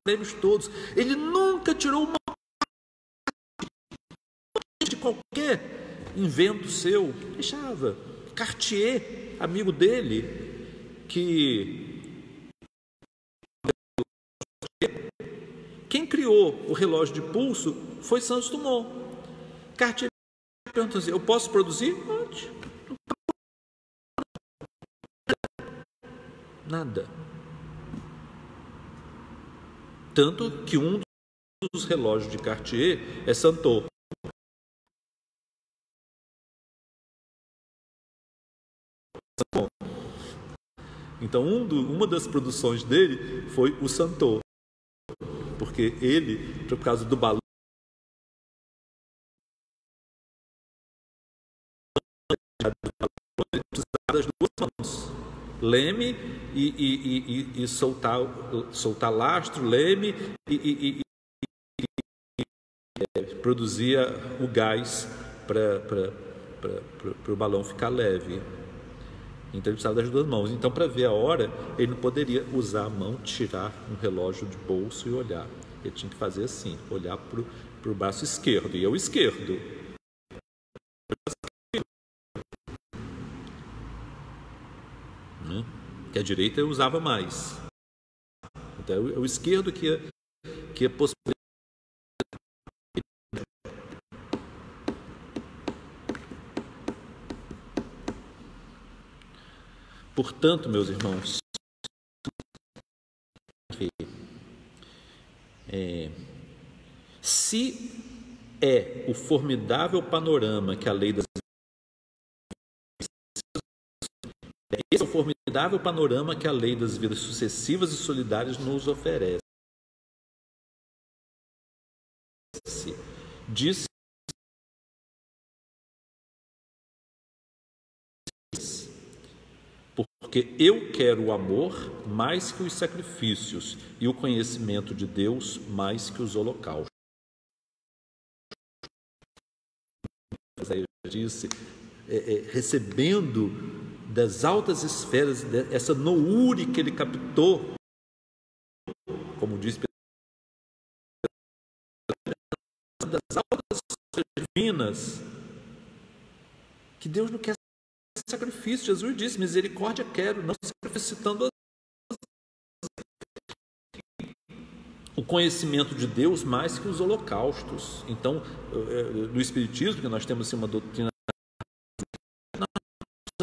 prêmios todos. Ele nunca tirou uma de qualquer invento seu, deixava. Cartier, amigo dele, quem criou o relógio de pulso foi Santos Dumont. Cartier perguntou assim: eu posso produzir? Pode. Nada. Tanto que um dos relógios de Cartier é Santot. Então, uma das produções dele foi o Santot, porque ele, por causa do balão, ele precisava das duas mãos, leme e soltar lastro, leme e produzia o gás para o balão ficar leve. Então ele precisava das duas mãos. Então, para ver a hora, ele não poderia usar a mão, tirar um relógio de bolso e olhar. Ele tinha que fazer assim, olhar para o braço esquerdo. E é o esquerdo. Né? Que a direita eu usava mais. Então é o esquerdo que é possibilidade. Portanto, meus irmãos, se é o formidável panorama que a lei das esse é o formidável panorama que a lei das vidas sucessivas e solidárias nos oferece. Diz porque eu quero o amor mais que os sacrifícios e o conhecimento de Deus mais que os holocaustos. Isaías disse, recebendo das altas esferas essa noure que ele captou, como diz, das altas esferas divinas, que Deus não quer sacrifício. Jesus disse, misericórdia quero, não sacrificando. o conhecimento de Deus mais que os holocaustos. Então, no Espiritismo, que nós temos assim, uma doutrina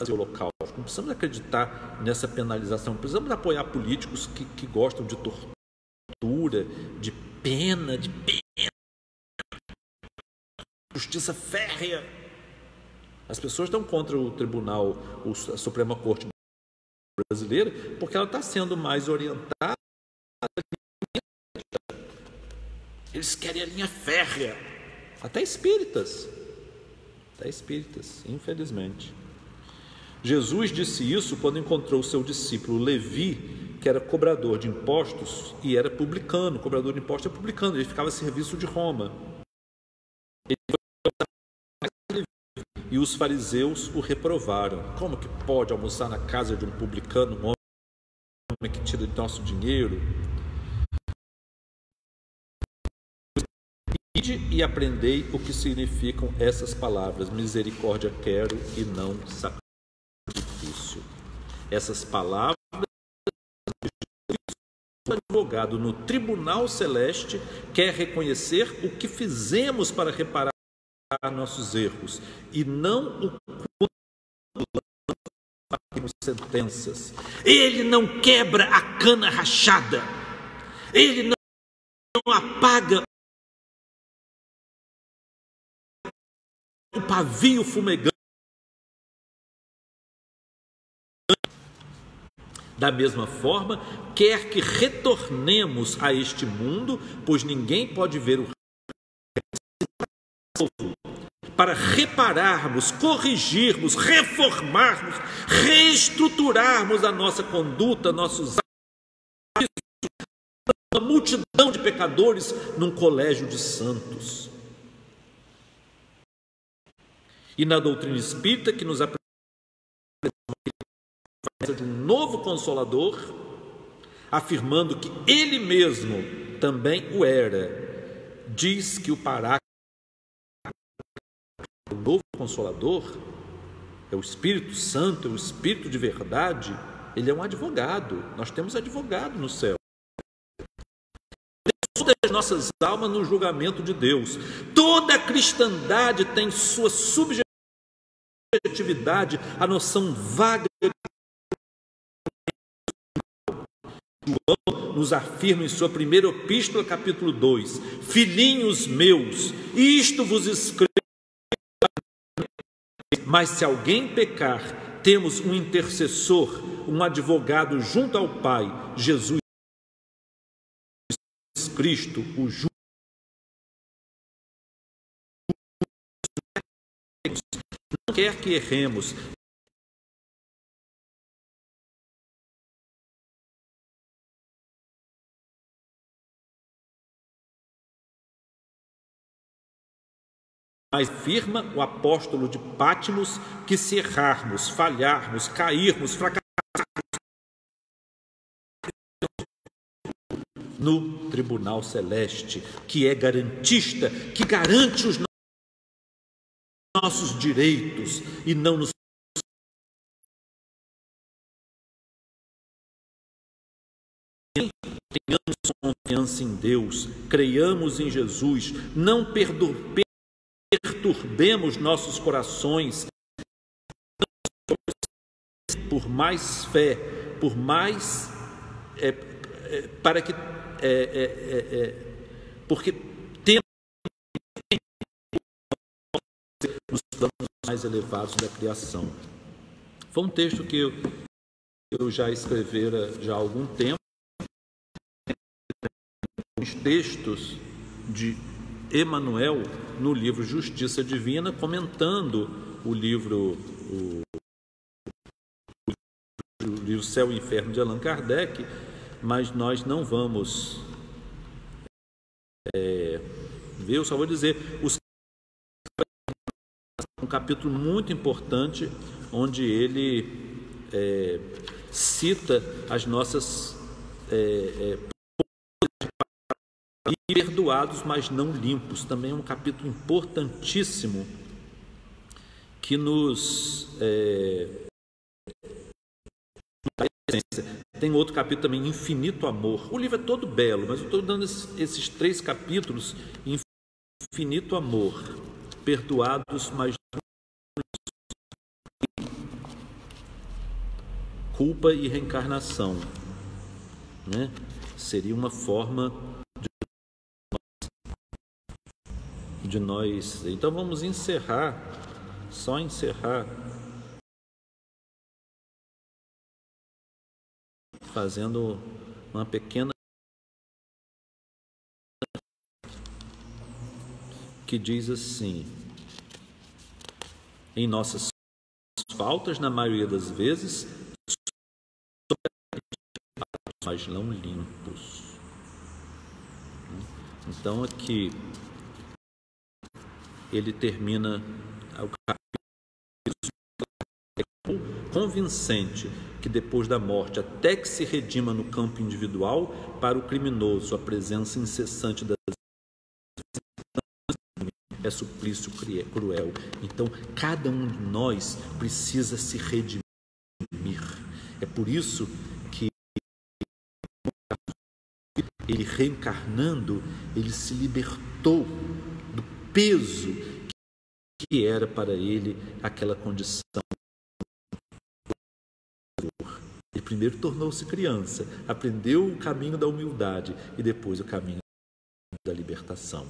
de holocausto, não precisamos acreditar nessa penalização, precisamos apoiar políticos que gostam de tortura, de pena, justiça férrea. As pessoas estão contra o tribunal, a Suprema Corte brasileira, porque ela está sendo mais orientada. Eles querem a linha férrea, até espíritas, infelizmente. Jesus disse isso quando encontrou seu discípulo Levi, que era cobrador de impostos e era publicano. Cobrador de impostos é publicano, ele ficava a serviço de Roma. E os fariseus o reprovaram. Como que pode almoçar na casa de um publicano, um homem que tira de nosso dinheiro? Ide e aprendei o que significam essas palavras: misericórdia quero e não sacrifício. Essas palavras, o advogado no tribunal celeste quer reconhecer o que fizemos para reparar nossos erros e não o quanto sentenças. Ele não quebra a cana rachada, ele não apaga o pavio fumegante. Da mesma forma, quer que retornemos a este mundo, pois ninguém pode ver o para repararmos, corrigirmos, reformarmos, reestruturarmos a nossa conduta, nossos atos, uma multidão de pecadores num colégio de santos. E na doutrina espírita, que nos apresenta de um novo Consolador, afirmando que ele mesmo também o era, diz que o Paráclito, o novo Consolador, é o Espírito Santo, é o Espírito de verdade. Ele é um advogado. Nós temos advogado no céu. Todas as nossas almas no julgamento de Deus. Toda a cristandade tem sua subjetividade, a noção vaga. João nos afirma em sua primeira epístola, capítulo 2: filhinhos meus, isto vos escrevo. Mas se alguém pecar, temos um intercessor, um advogado junto ao Pai, Jesus Cristo, o justo. Não quer que erremos. Mas afirma o apóstolo de Patmos que se errarmos, falharmos, cairmos, fracassarmos no tribunal celeste, que é garantista, que garante os nossos direitos e não nos tenhamos confiança em Deus, creiamos em Jesus, não perturbemos nossos corações, por mais fé, por mais para que porque temos os planos mais elevados da criação. Foi um texto que eu já escrevera já há algum tempo. Os textos de Emmanuel no livro Justiça Divina, comentando o livro Céu e Inferno de Allan Kardec, mas nós não vamos ver, eu só vou dizer um capítulo muito importante, onde ele cita as nossas perdoados, mas não limpos. Também é um capítulo importantíssimo que nos dá essência. Tem outro capítulo também, Infinito Amor. O livro é todo belo, mas eu estou dando esses 3 capítulos. Infinito Amor, Perdoados, mas Culpa e Reencarnação, né? Seria uma forma de nós. Então vamos encerrar, só encerrar fazendo uma pequena que diz assim: em nossas faltas, na maioria das vezes, mas não limpos. Então aqui ele termina o capítulo convincente que depois da morte, até que se redima no campo individual, para o criminoso a presença incessante das é suplício cruel. Então cada um de nós precisa se redimir. É por isso que ele, reencarnando, ele se libertou do peso que era para ele aquela condição. Ele primeiro tornou-se criança, aprendeu o caminho da humildade e depois o caminho da libertação.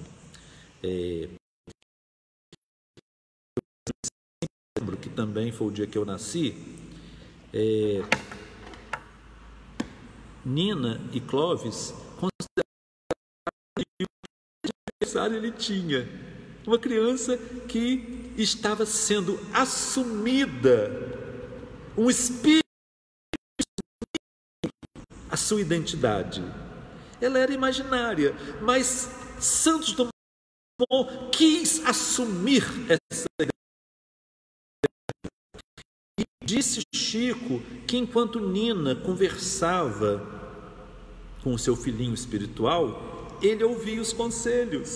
Lembro que também foi o dia que eu nasci. Nina e Clóvis consideravam que o aniversário ele tinha uma criança que estava sendo assumida, um espírito, a sua identidade. Ela era imaginária, mas Santos Dumont quis assumir essa identidade. E disse Chico que enquanto Nina conversava com o seu filhinho espiritual, ele ouvia os conselhos.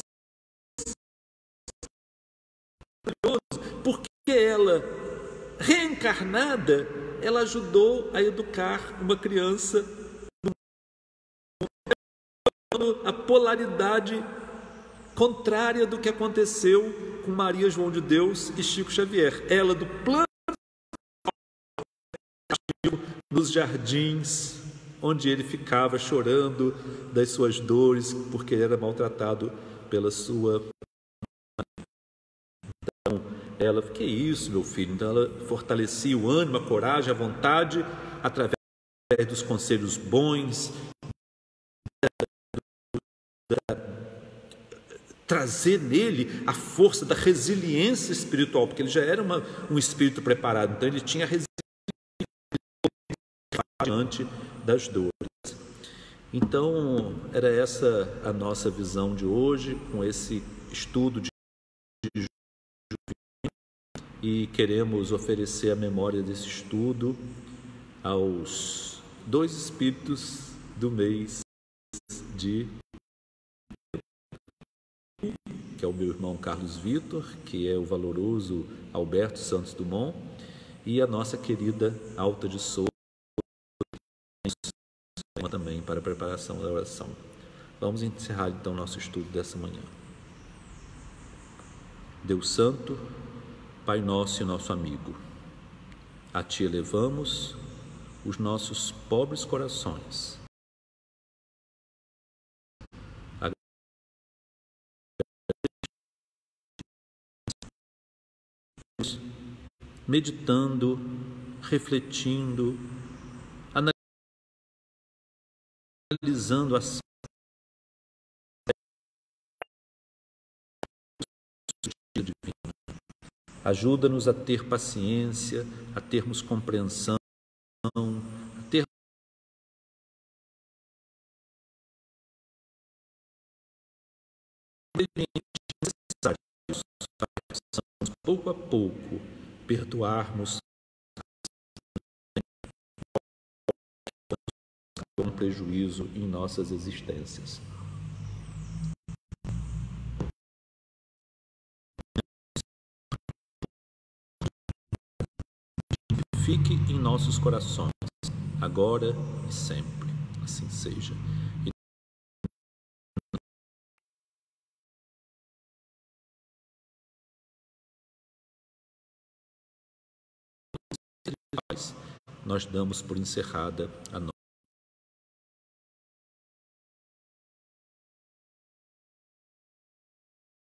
Porque ela, reencarnada, ela ajudou a educar uma criança, a polaridade contrária do que aconteceu com Maria João de Deus e Chico Xavier. Ela do plano nos jardins, onde ele ficava chorando das suas dores, porque ele era maltratado pela sua... Então, ela, que isso, meu filho? Então, ela fortalecia o ânimo, a coragem, a vontade, através dos conselhos bons, trazer nele a força da resiliência espiritual, porque ele já era um espírito preparado, então ele tinha resiliência diante das dores. Então, era essa a nossa visão de hoje, com esse estudo de e queremos oferecer a memória desse estudo aos 2 espíritos do mês de... que é o meu irmão Carlos Vitor, que é o valoroso Alberto Santos Dumont, e a nossa querida Alta de Souza, também para a preparação da oração. Vamos encerrar então nosso estudo dessa manhã. Deus Santo, Pai nosso e nosso amigo, a Ti elevamos os nossos pobres corações. Meditando, refletindo, analisando as divina. Ajuda-nos a ter paciência, a termos compreensão, a ter pouco a pouco perdoarmos um prejuízo em nossas existências. Fique em nossos corações, agora e sempre. Assim seja. Nós damos por encerrada a nossa